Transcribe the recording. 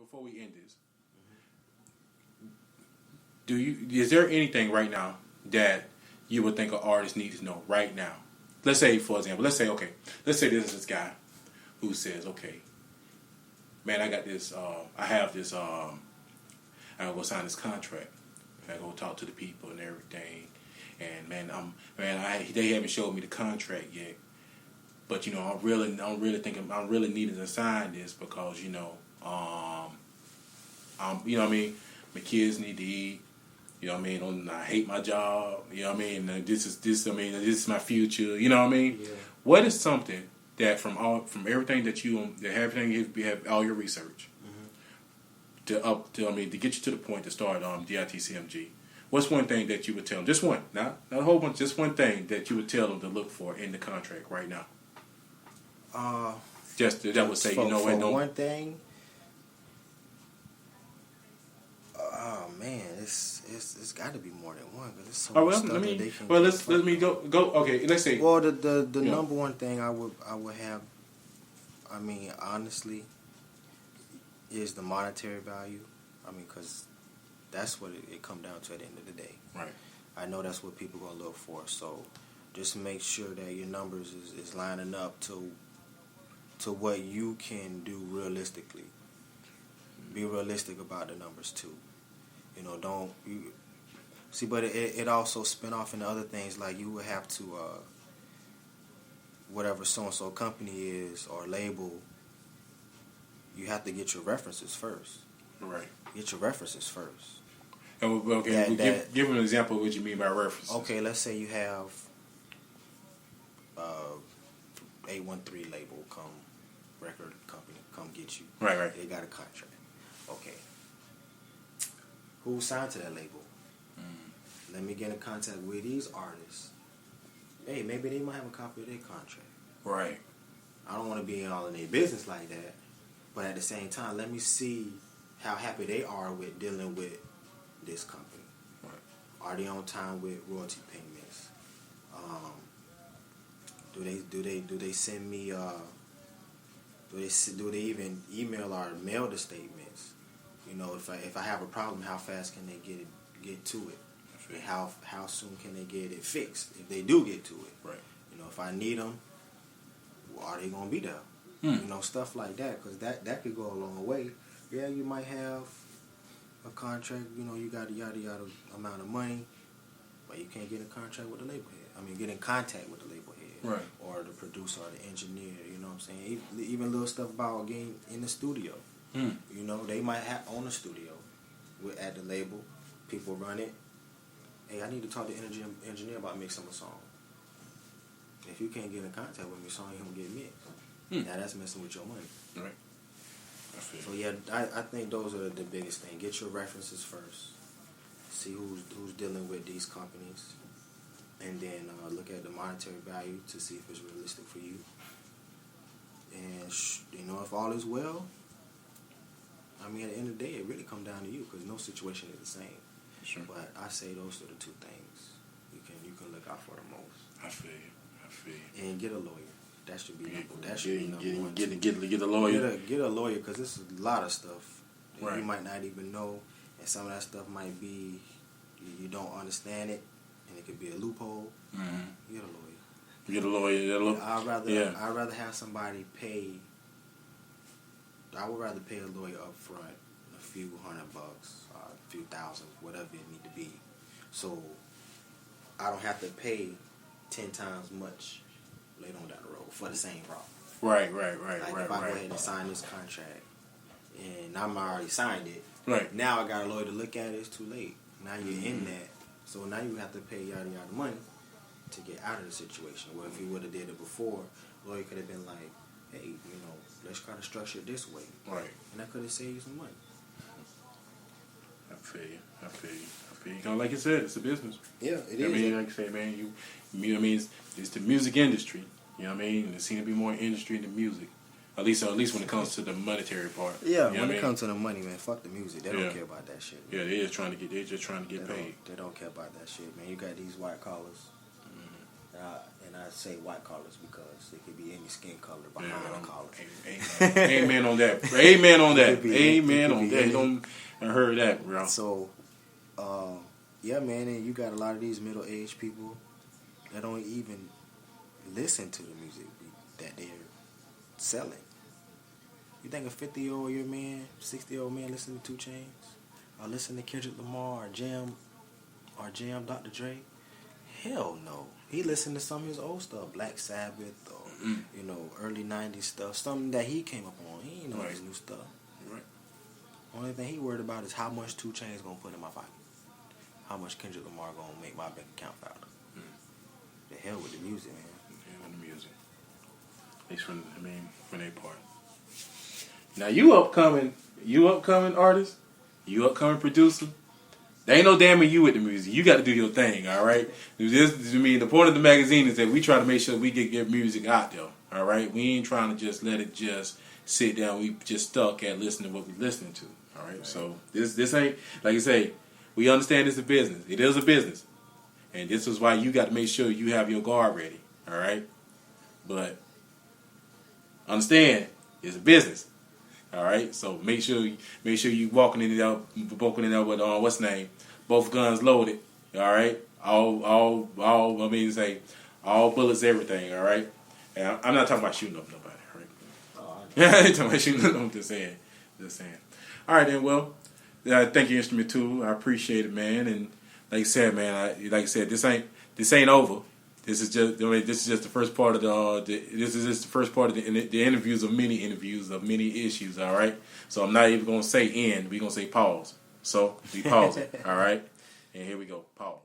before we end this, is there anything right now that you would think an artist needs to know right now? Let's say, for example, let's say this is this guy who says, okay, man, I got this, I have this, I'm gonna go sign this contract. I go talk to the people and everything, and they haven't showed me the contract yet. But I'm really needing to sign this because my kids need to eat. I hate my job. This is my future. Yeah. What is something that from everything that you have all your research to get you to the point to start DITCMG? What's one thing that you would tell them? Just one, not a whole bunch. Just one thing that you would tell them to look for in the contract right now. Just that would say, one thing. Oh man, it's got to be more than one because it's so much stuff that they can. Well, let me go. Okay, let's say. Well, the number one thing I would have, honestly, is the monetary value. Because that's what it come down to at the end of the day. Right. I know that's what people gonna look for. So just make sure that your numbers is lining up to what you can do realistically. Be realistic about the numbers too. But it also spin off into other things, like you would have to whatever so and so company is or label, you have to get your references first. Right. Get your references first. Okay, give an example of what you mean by references. Okay, let's say you have 813 label record company come get you. Right. They got a contract. Okay. Who signed to that label? Let me get in contact with these artists. Hey, maybe they might have a copy of their contract. Right. I don't want to be all in their business like that, but at the same time, let me see how happy they are with dealing with this company. Right. Are they on time with royalty payments? Do they send me? Do they even email or mail the statements? If I have a problem, how fast can they get to it? And how soon can they get it fixed if they do get to it? Right. If I need them, are they gonna be there? Stuff like that, because that could go a long way. Yeah, you might have a contract. You got a yada yada amount of money, but you can't get in contract with the label head. Get in contact with the label head, right? Or the producer or the engineer. You know what I'm saying? Even little stuff about getting in the studio. They might own a studio at the label. People run it. Hey, I need to talk to the engineer about mixing a song. If you can't get in contact with me, song ain't gonna get mixed. Now that's messing with your money. Right. So yeah, I think those are the biggest thing. Get your references first. See who's dealing with these companies, and then look at the monetary value to see if it's realistic for you. And if all is well, at the end of the day, it really comes down to you, because no situation is the same. Sure. But I say those are the two things you can look out for the most. I feel you. And get a lawyer. That should be number one. Get a lawyer. Get a lawyer, because it's a lot of stuff that right. you might not even know, and some of that stuff might be you don't understand it, and it could be a loophole. Mm-hmm. Get a lawyer. I'd rather have somebody pay. I would rather pay a lawyer up front a few $100, a few thousand, whatever it need to be, so I don't have to pay 10 times much later on down the road for the same problem. Right. If I go ahead and sign this contract, and I'm already signed it, right. Now I got a lawyer to look at it, it's too late. Now you're in that, so now you have to pay yada money to get out of the situation. Well, if you would have did it before, the lawyer could have been like, hey, let's try to structure it this way. Right. And that could have saved you some money. I feel you. Like you said, it's a business. Yeah, it is. Like I say, man, it's the music industry. You know what I mean? There seems to be more industry in the music. At least when it comes to the monetary part. Yeah, when it comes to the money, man, fuck the music. They don't care about that shit. Man. Yeah, they're just trying to get paid. They don't care about that shit, man. You got these white collars, and And I say white collars because it could be any skin color behind the collar. Amen on that. Amen on that. Amen on that. Any. Don't I heard that, bro. So, yeah, man, and you got a lot of these middle-aged people that don't even listen to the music that they're selling. You think a 50-year-old man, 60-year-old man listen to 2 Chainz? Or listen to Kendrick Lamar or Jam Dr. Dre? Hell no. He listened to some of his old stuff, Black Sabbath or, you know, early 90s stuff, something that he came up on. He ain't know his new stuff. Right. Only thing he worried about is how much 2 Chainz gonna put in my pocket. How much Kendrick Lamar gonna make my bank account fatter. The hell with the music, man. The hell with the music. At least from their part. Now you upcoming artist, you upcoming producer. There ain't no damning you with the music. You got to do your thing, all right? The point of the magazine is that we try to make sure we get music out there, all right? We ain't trying to just let it just sit down. We just stuck at listening to what we're listening to, all right? So this ain't, like I say, we understand it's a business. It is a business. And this is why you got to make sure you have your guard ready, all right? But understand, it's a business. All right, so make sure you walking in there with what's the name, both guns loaded. All right, all bullets, everything. All right, and I'm not talking about shooting up nobody. All right, I ain't talking about shooting up. I'm just saying. All right, then. Well, thank you, Instrumentool. I appreciate it, man. And like I said, man, this ain't over. This is just the first part of the interviews of many issues. All right, so I'm not even gonna say end. We're gonna say pause. So we pause it. All right, and here we go. Pause.